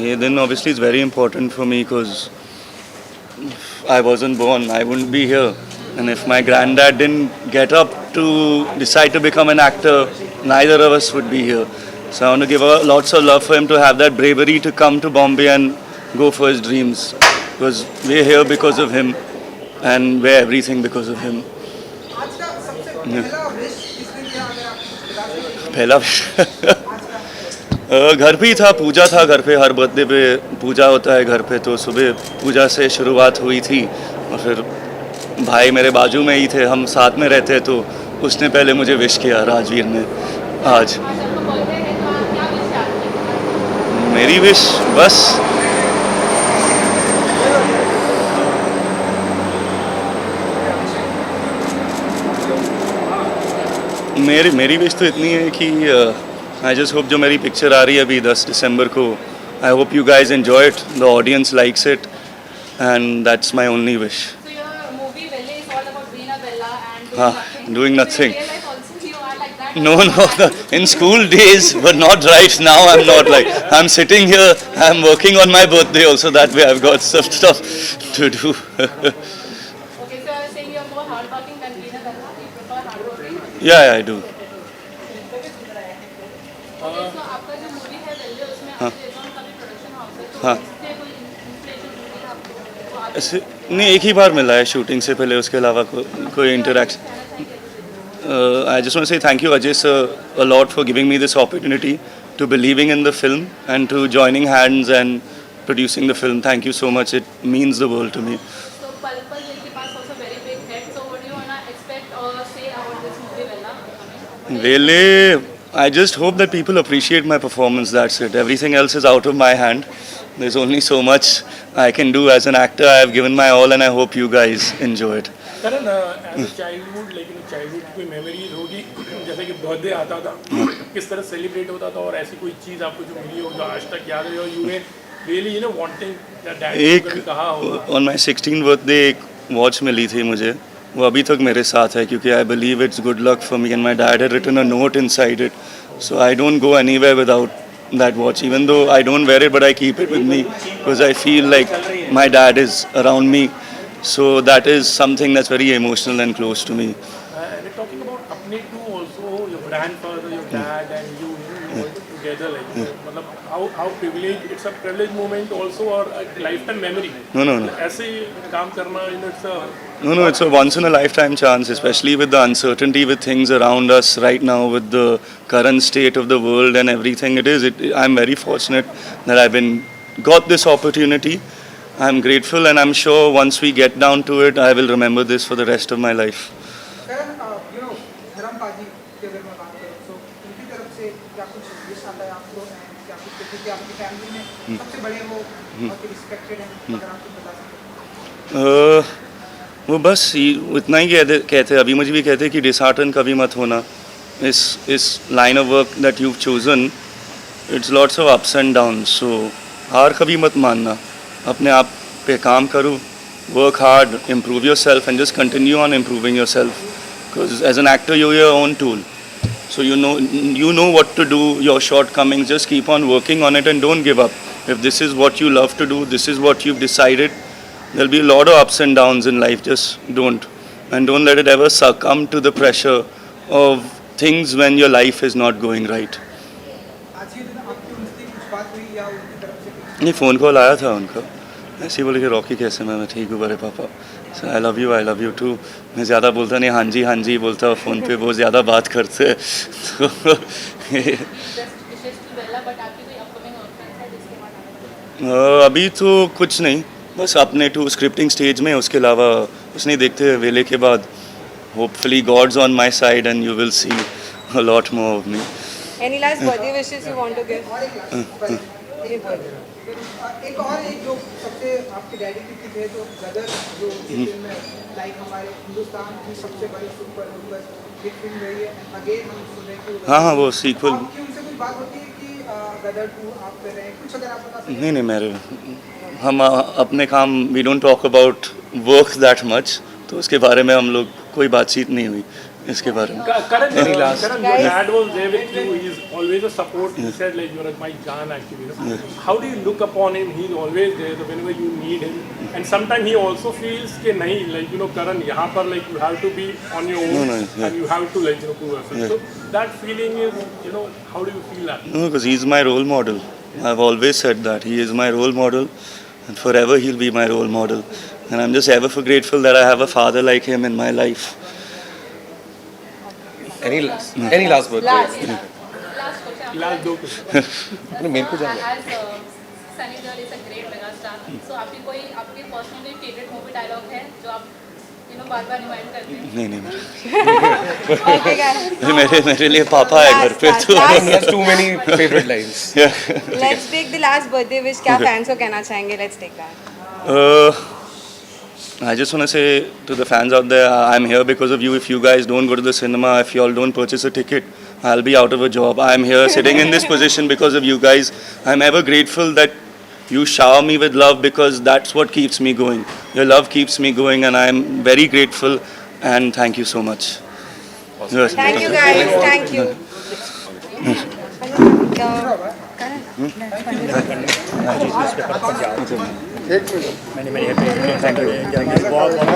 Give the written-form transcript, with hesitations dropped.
ये दिन obviously is very important for me because I wasn't born, I wouldn't be here. And if my granddad didn't get up to decide to become an actor, neither of us would be here. So I want to give lots of love for him to have that bravery to come to Bombay and go for his dreams. Because we're here because of him and we're everything because of him. पहला घर पे ही था, पूजा था घर पे, हर birthday पे पूजा होता है घर पे, तो सुबह पूजा से शुरुआत हुई थी और फिर भाई मेरे बाजू में ही थे, हम साथ में रहते, तो उसने पहले मुझे विश किया, राजवीर ने। आज मेरी विश बस मेरी विश तो इतनी है कि आई जस्ट होप जो मेरी पिक्चर आ रही है अभी 10 दिसंबर को, I hope you guys enjoy it, the audience likes it, and that's my only wish. हाँ, doing nothing. No, in school days, but not right now. I'm not like, I'm sitting here, I'm working on my birthday also, that way I've got some stuff to do. Okay, so you're saying you're more hardworking than Veena Dalla? You prefer hardworking? Yeah, I do. Okay, so आपका जो movie है वेल्ले, उसमें आपके जैसा का भी production house है, तो हाँ। इससे कोई इंस्पिरेशन मिली आपको? तो आप ऐसे नहीं, एक ही बार मिला है शूटिंग से पहले, उसके अलावा कोई interaction. I just want to say thank you, Ajay sir, a lot for giving me this opportunity, to believing in the film and to joining hands and producing the film. Thank you so much. It means the world to me. So Pal Pal Dil Ke Paas also very big hit. So what do you wanna expect or say about this movie, Vella? Really, I just hope that people appreciate my performance. That's it. Everything else is out of my hand. There's only so much I can do as an actor. I have given my all, and I hope you guys enjoy it. Karan, as a childhood, लेकिन childhood की कोई memories होगी, जैसे कि birthday आता था, किस तरह सेलिब्रेट होता था, और ऐसी कोई चीज़ आपको जो मिली हो जो आज तक याद है, और you may really wanting dad एक को कहा होगा। ऑन माई 16th बर्थडे एक वॉच मिली थी मुझे, वो अभी तक मेरे साथ है, क्योंकि I believe it's good luck for me, and my dad had written a note inside it, so I don't go anywhere without that watch, even though I don't wear it, but I keep it with me because I feel like my dad is around me, so that is something that's very emotional and close to me. And talking about अपने to also, your grandfather, your dad and you work together, like मतलब how privileged, it's a privileged moment also, or a lifetime memory. No. ऐसे काम करना, it's a No, it's a once in a lifetime chance, especially with the uncertainty with things around us right now, with the current state of the world and everything. I'm very fortunate that I've got this opportunity. I'm grateful, and I'm sure once we get down to it, I will remember this for the rest of my life. करण, धर्म पाजी के अगर मैं बात करूँ, तो उनकी तरफ से क्या कुछ विश आता है आपको, क्या कुछ क्योंकि आपकी फैमिली में सबसे बड़े वो बहुत रिस्पेक्टेड हैं, अगर आप कुछ बता सकें। वो बस इतना ही कहते अभी मुझे भी कहते कि डिसहार्टन कभी मत होना, इस line of work that you chosen, it's lots of ups and down, so हार कभी मत मानना, अपने आप पे काम करो, work hard, improve yourself and just continue on improving yourself, because as an actor you your own tool, so you know what to do, your shortcomings, just keep on working on it and don't give up. If this is what you love to do, this is what you've decided, there'll be a lot of ups and downs in life, just don't let it ever succumb to the pressure of things when your life is not going right. आज के दिन आपकी उनसे कुछ बात हुई या उनकी तरफ से कुछ? नहीं, फ़ोन कॉल आया था उनका, ऐसे ही बोले कि रॉकी कैसे, मैं ठीक हूँ, बड़े पापा, आई लव यू टू। मैं ज़्यादा बोलता नहीं, हाँ जी बोलता हूँ फ़ोन पे, बहुत ज़्यादा बात करते हैं तो अभी तो कुछ नहीं, बस अपने टू स्क्रिप्टिंग स्टेज में, उसके अलावा कुछ नहीं, देखते हैं वेले के बाद, hopefully God's on my side and you will see a lot more of me. Any last birthday wishes you want to give? एक और एक जो सबसे आपके डैडी की थी है, जो गदर, जो फिल्म में लाइक हमारे हिंदुस्तान की सबसे बड़ी सुपर हिट फिल्म रही है, अगेन हम सुन रहे हैं कि हाँ वो सीक्वल। आपकी उनसे कुछ बात होती है कि गदर 2 आप कर रहे हैं, कुछ अगर आप बता सकें? नहीं मेरे हम अपने काम, we don't talk about work that much, तो उसके बारे में हम लोग कोई बातचीत नहीं हुई, इसके बारे में. Karan, Any last- Karan, Guys. your dad was there with you. He's always a support. He said like you're my Jaan actually. You know? How do you look upon him? He's always there. So whenever you need him, and sometimes he also feels कि नहीं like you know Karan यहाँ पर like you have to be on your own No, yeah. and you have to like you know prove yourself. So that feeling is you know how do you feel that? No, because he's my role model. I've always said that he is my role model, and forever he'll be my role model. And I'm just ever so grateful that I have a father like him in my life. Any last word? Last. Last question. Last दो question. No, मेरे को जानना है. As Sunny Deol is a great megastar, so आपकी personally favorite movie dialogue है जो आप बार-बार रिमाइंड करते हैं? नहीं. Okay, guys. मेरे लिए पापा है घर पे Last, तो. last. He has too many favorite lines. Yeah. Let's take the last birthday wish. क्या fans को कहना चाहेंगे? Let's take that. I just want to say to the fans out there, I'm here because of you. If you guys don't go to the cinema, if you all don't purchase a ticket, I'll be out of a job. I'm here sitting in this position because of you guys. I'm ever grateful that you shower me with love because that's what keeps me going. Your love keeps me going and I'm very grateful and thank you so much. Yes. Thank you, guys. Thank you. many happy returns of the day.